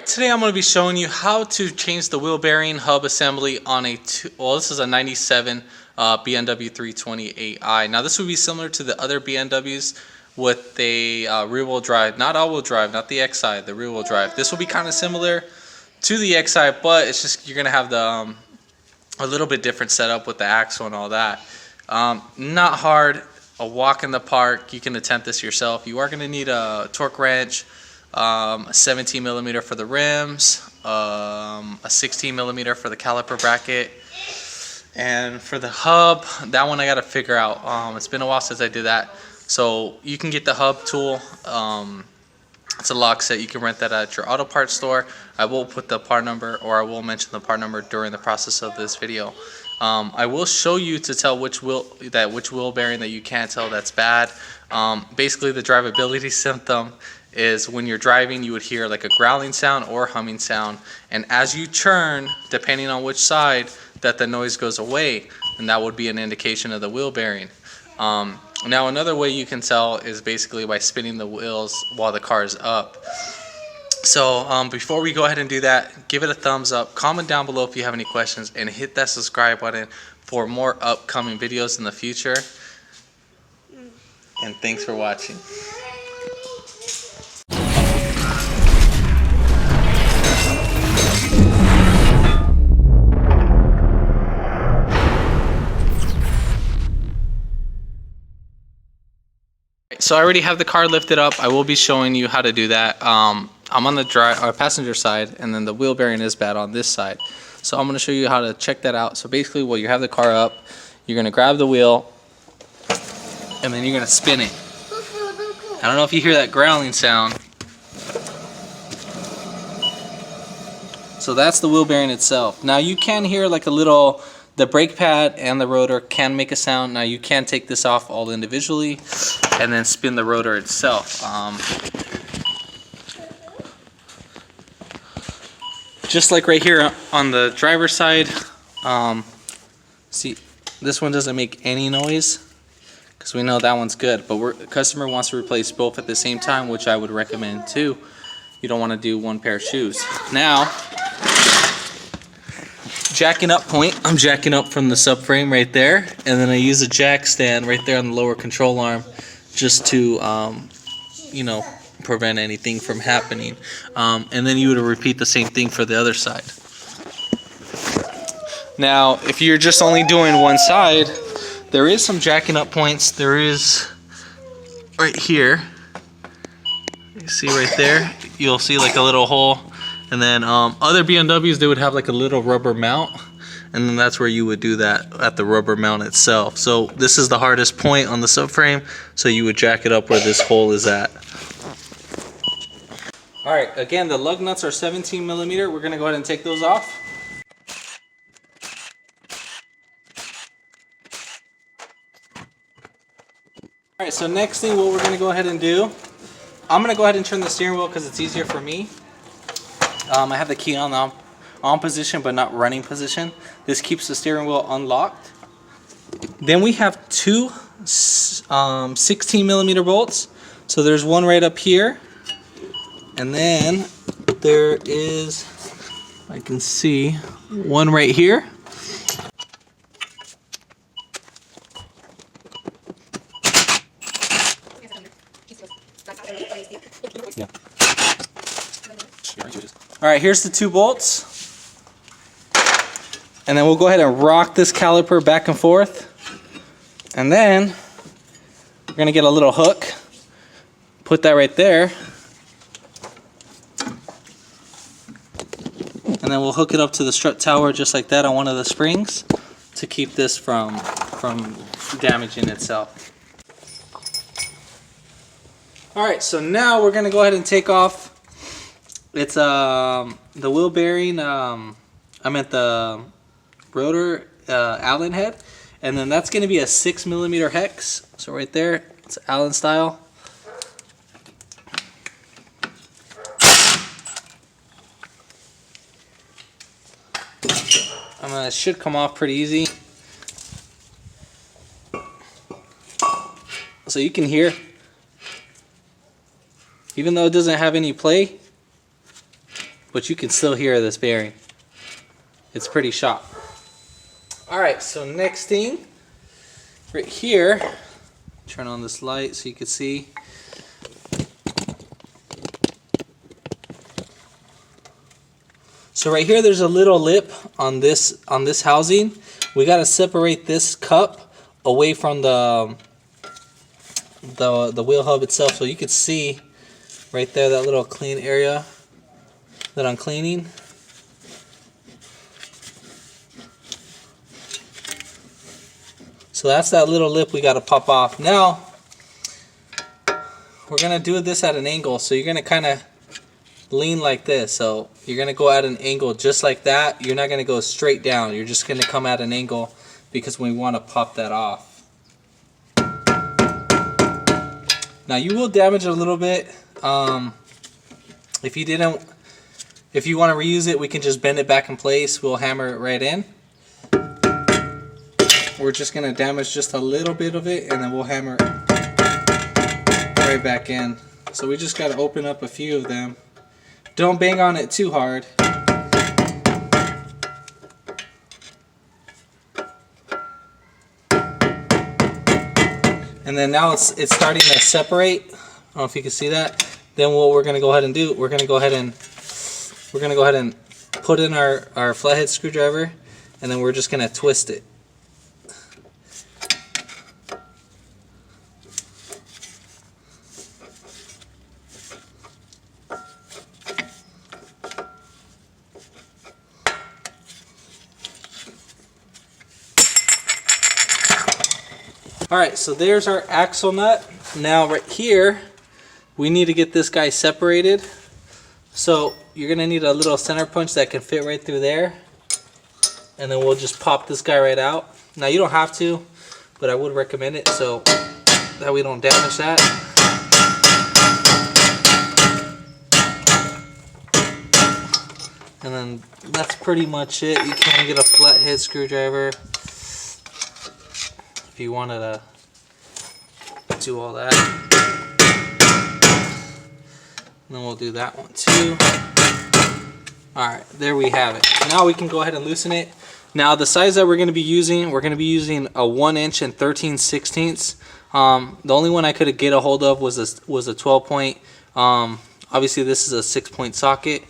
Alright, today I'm going to be showing you how to change the wheel bearing hub assembly on this is a 97 BMW 328i. Now this would be similar to the other BMWs with a rear wheel drive, not all wheel drive, not the XI, the rear wheel drive. This will be kind of similar to the XI, but it's just you're going to have the a little bit different setup with the axle and all that. Not hard, a walk in the park. You can attempt this yourself. You are going to need a torque wrench, a 17 millimeter for the rims, a 16 millimeter for the caliper bracket, and for the hub, that one I got to figure out. It's been a while since I did that, so you can get the hub tool. It's a lock set. You can rent that at your auto parts store. I will put the part number, or I will mention the part number during the process of this video. I will show you to tell which wheel bearing that you can't tell that's bad. Basically, the drivability symptom is when you're driving, you would hear like a growling sound or humming sound, and as you turn, depending on which side, that the noise goes away, and that would be an indication of the wheel bearing. Now another way you can tell is basically by spinning the wheels while the car is up. So before we go ahead and do that, give it a thumbs up, comment down below if you have any questions, and hit that subscribe button for more upcoming videos in the future. And thanks for watching. So I already have the car lifted up. I will be showing you how to do that. I'm on the passenger side, and then the wheel bearing is bad on this side. So I'm going to show you how to check that out. So basically, while you have the car up, you're going to grab the wheel, and then you're going to spin it. I don't know if you hear that growling sound. So that's the wheel bearing itself. Now you can hear like a little, the brake pad and the rotor can make a sound. Now you can take this off all individually and then spin the rotor itself. Just like right here on the driver's side, see, this one doesn't make any noise because we know that one's good, but the customer wants to replace both at the same time, which I would recommend too. You don't want to do one pair of shoes. Now, jacking up point, I'm jacking up from the subframe right there, and then I use a jack stand right there on the lower control arm just to you know, prevent anything from happening. And then you would repeat the same thing for the other side. Now if you're just only doing one side, there is some jacking up points. There is right here, you see right there, you'll see like a little hole. And then other BMWs, they would have like a little rubber mount, and then that's where you would do that, at the rubber mount itself. So this is the hardest point on the subframe, so you would jack it up where this hole is at. Alright, again, the lug nuts are 17 millimeter. We're going to go ahead and take those off. Alright, so next thing, what we're going to go ahead and do, I'm going to go ahead and turn the steering wheel because it's easier for me. I have the key on position, but not running position. This keeps the steering wheel unlocked. Then we have two 16 millimeter bolts. So there's one right up here, and then there is, I can see, one right here. Yeah. Alright, here's the two bolts. And then we'll go ahead and rock this caliper back and forth. And then we're going to get a little hook. Put that right there. And then we'll hook it up to the strut tower just like that on one of the springs to keep this from damaging itself. Alright, so now we're going to go ahead and take off. It's the wheel bearing, I meant the rotor Allen head, and then that's going to be a 6 millimeter hex. So right there, it's Allen style. It should come off pretty easy. So you can hear, even though it doesn't have any play, but you can still hear this bearing. It's pretty shot. Alright, so next thing, right here, turn on this light so you can see. So right here there's a little lip on this housing. We got to separate this cup away from the wheel hub itself, so you can see right there that little clean area that I'm cleaning. So that's that little lip we got to pop off. Now we're gonna do this at an angle, so you're gonna kind of lean like this. So you're gonna go at an angle just like that. You're not gonna go straight down. You're just gonna come at an angle because we want to pop that off. Now you will damage it a little bit. If you want to reuse it, we can just bend it back in place. We'll hammer it right in. We're just gonna damage just a little bit of it, and then we'll hammer it right back in. So we just gotta open up a few of them. Don't bang on it too hard. And then now it's starting to separate. I don't know if you can see that. Then what we're gonna go ahead and do, we're gonna go ahead and put in our flathead screwdriver, and then we're just gonna twist it. Alright, so there's our axle nut. Now right here, we need to get this guy separated. So you're going to need a little center punch that can fit right through there. And then we'll just pop this guy right out. Now you don't have to, but I would recommend it so that we don't damage that. And then that's pretty much it. You can get a flathead screwdriver if you wanted to do all that. And then we'll do that one too. Alright, there we have it. Now we can go ahead and loosen it. Now the size that we're going to be using a 1 inch and 13/16. The only one I could get a hold of was a 12 point. Obviously this is a 6 point socket.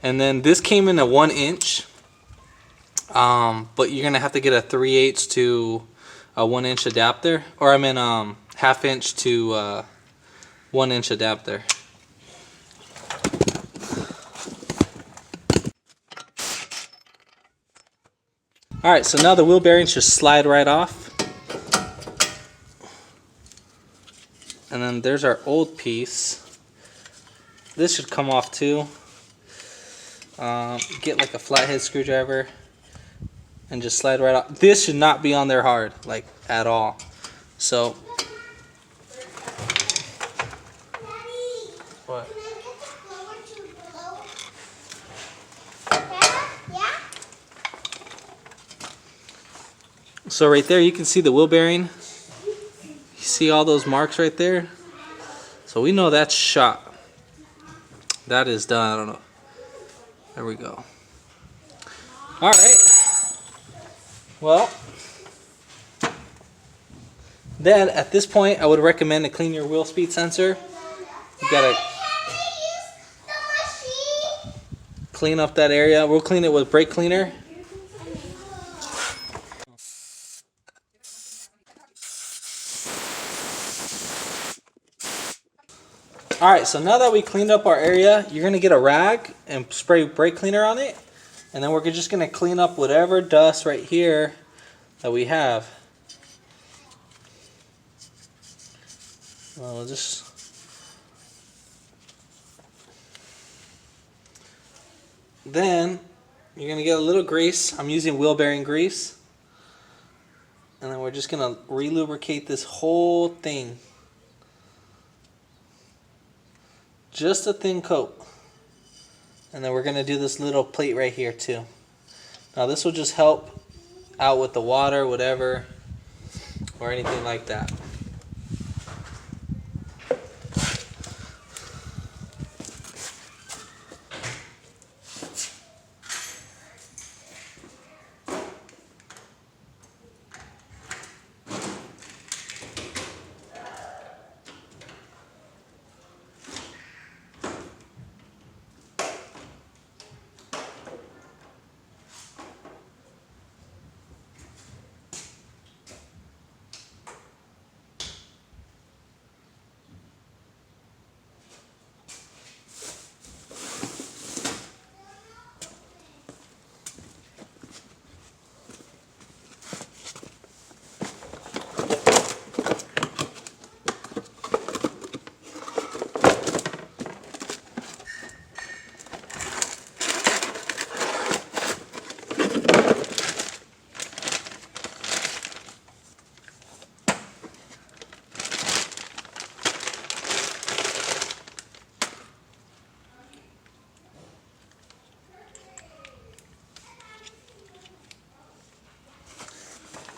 And then this came in a 1 inch. But you're going to have to get a 3/8 to a 1 inch adapter, or I mean 1/2 inch to 1 inch adapter. Alright, so now the wheel bearings just slide right off. And then there's our old piece. This should come off too. Get like a flathead screwdriver and just slide right off. This should not be on there hard, like at all. So what? So right there you can see the wheel bearing. You see all those marks right there? So we know that's shot. That is done. I don't know. There we go. Alright. Well, then at this point I would recommend to clean your wheel speed sensor. You gotta clean up that area. We'll clean it with brake cleaner. Alright, so now that we cleaned up our area, you're going to get a rag and spray brake cleaner on it. And then we're just going to clean up whatever dust right here that we have. Well, then you're going to get a little grease. I'm using wheel bearing grease. And then we're just going to re-lubricate this whole thing. Just a thin coat. And then we're going to do this little plate right here too. Now this will just help out with the water, whatever, or anything like that.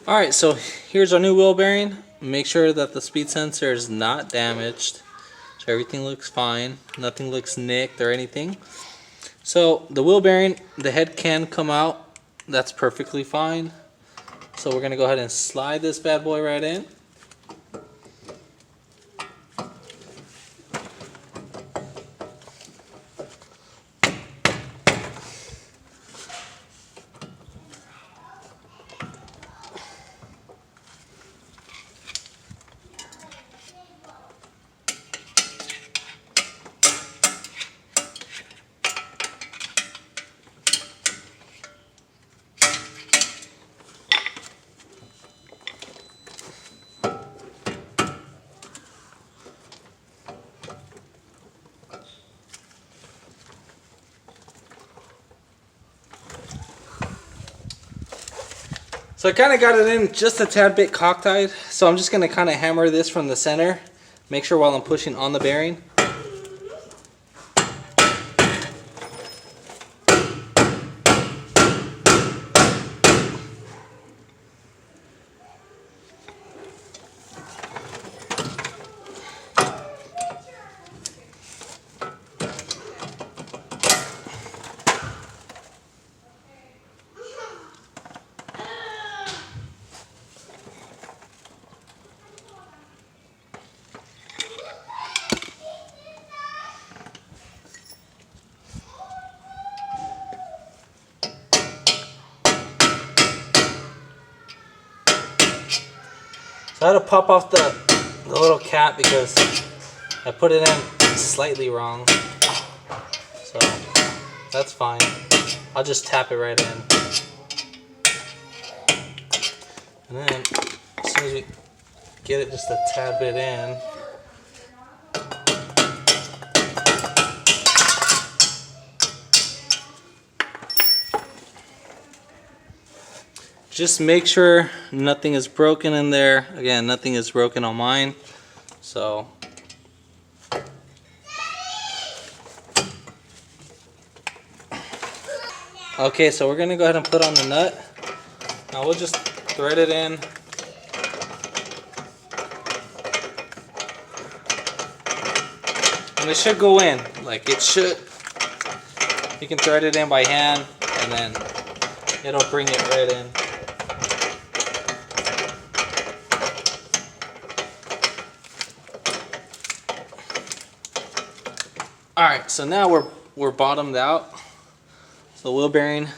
Alright, so here's our new wheel bearing. Make sure that the speed sensor is not damaged. So everything looks fine. Nothing looks nicked or anything. So the wheel bearing, the head can come out. That's perfectly fine. So we're going to go ahead and slide this bad boy right in. So I kind of got it in just a tad bit cockeyed, so I'm just going to kind of hammer this from the center, make sure while I'm pushing on the bearing. So I had to pop off the little cap because I put it in slightly wrong. So that's fine. I'll just tap it right in. And then as soon as we get it just a tad bit in, just make sure nothing is broken in there. Again, nothing is broken on mine. So okay, so we're gonna go ahead and put on the nut. Now we'll just thread it in. And it should go in, like it should. You can thread it in by hand and then it'll bring it right in. Alright, so now we're bottomed out. So the wheel bearing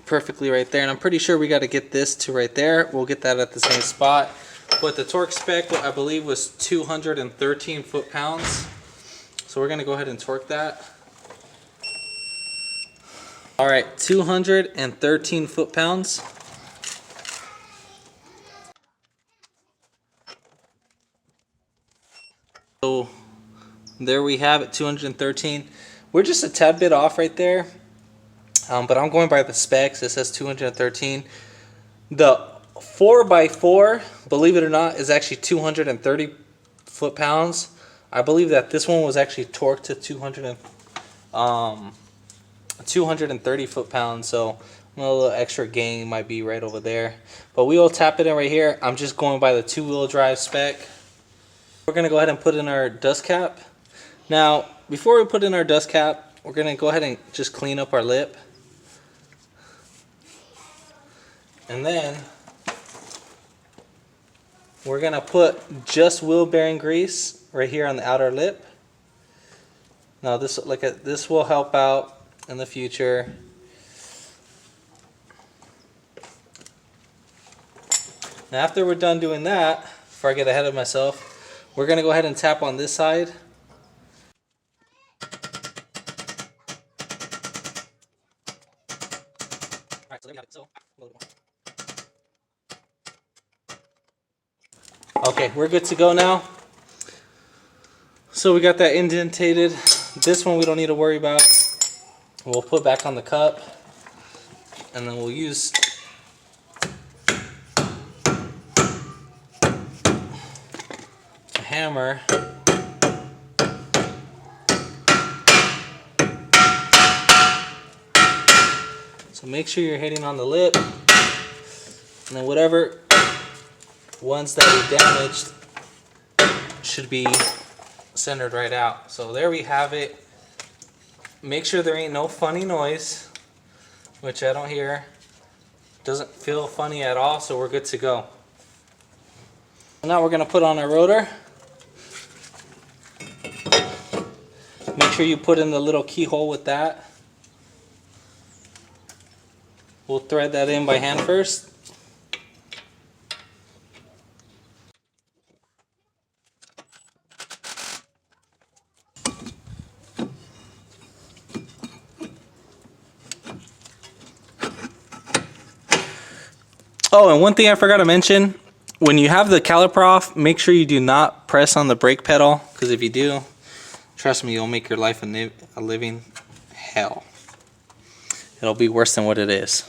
perfectly right there, and I'm pretty sure we got to get this to right there. We'll get that at the same spot. But the torque spec, I believe, was 213 foot-pounds. So we're going to go ahead and torque that. Alright, 213 foot-pounds. So there we have it, 213. We're just a tad bit off right there, but I'm going by the specs. It says 213. The 4x4, believe it or not, is actually 230 foot-pounds. I believe that this one was actually torqued to 230 foot-pounds, so a little extra gain might be right over there. But we will tap it in right here. I'm just going by the two-wheel drive spec. We're going to go ahead and put in our dust cap. Now, before we put in our dust cap, we're going to go ahead and just clean up our lip. And then we're going to put just wheel bearing grease right here on the outer lip. Now this will help out in the future. Now after we're done doing that, before I get ahead of myself, we're going to go ahead and tap on this side. Okay, we're good to go now. So we got that indentated. This one we don't need to worry about. We'll put back on the cup, and then we'll use a hammer so make sure you're hitting on the lip. And then whatever ones that we damaged should be centered right out. So there we have it. Make sure there ain't no funny noise, which I don't hear. Doesn't feel funny at all, so we're good to go. Now we're going to put on our rotor. Make sure you put in the little keyhole with that. We'll thread that in by hand first. Oh, and one thing I forgot to mention, when you have the caliper off, make sure you do not press on the brake pedal, because if you do, trust me, you'll make your life a living hell. It'll be worse than what it is.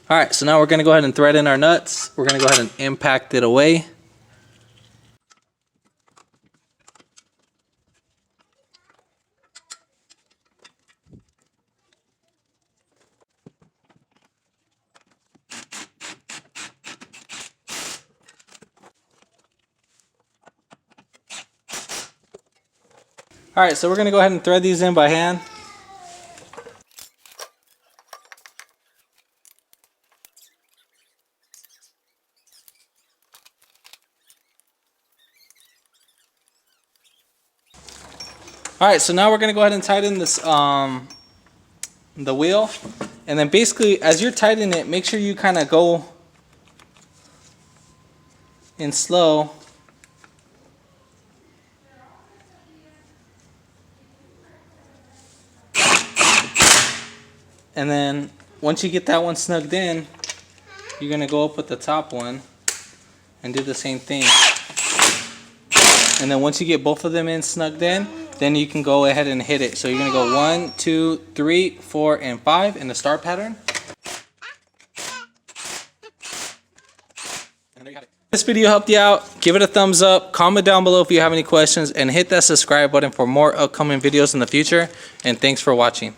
Alright, so now we're going to go ahead and thread in our nuts. We're going to go ahead and impact it away. Alright, so we're going to go ahead and thread these in by hand. Alright, so now we're going to go ahead and tighten this the wheel. And then basically, as you're tightening it, make sure you kind of go in slow. And then once you get that one snugged in, you're going to go up with the top one and do the same thing. And then once you get both of them in snugged in, then you can go ahead and hit it. So you're going to go 1, 2, 3, 4, and 5 in the star pattern. And there you have it. If this video helped you out, give it a thumbs up, comment down below if you have any questions, and hit that subscribe button for more upcoming videos in the future. And thanks for watching.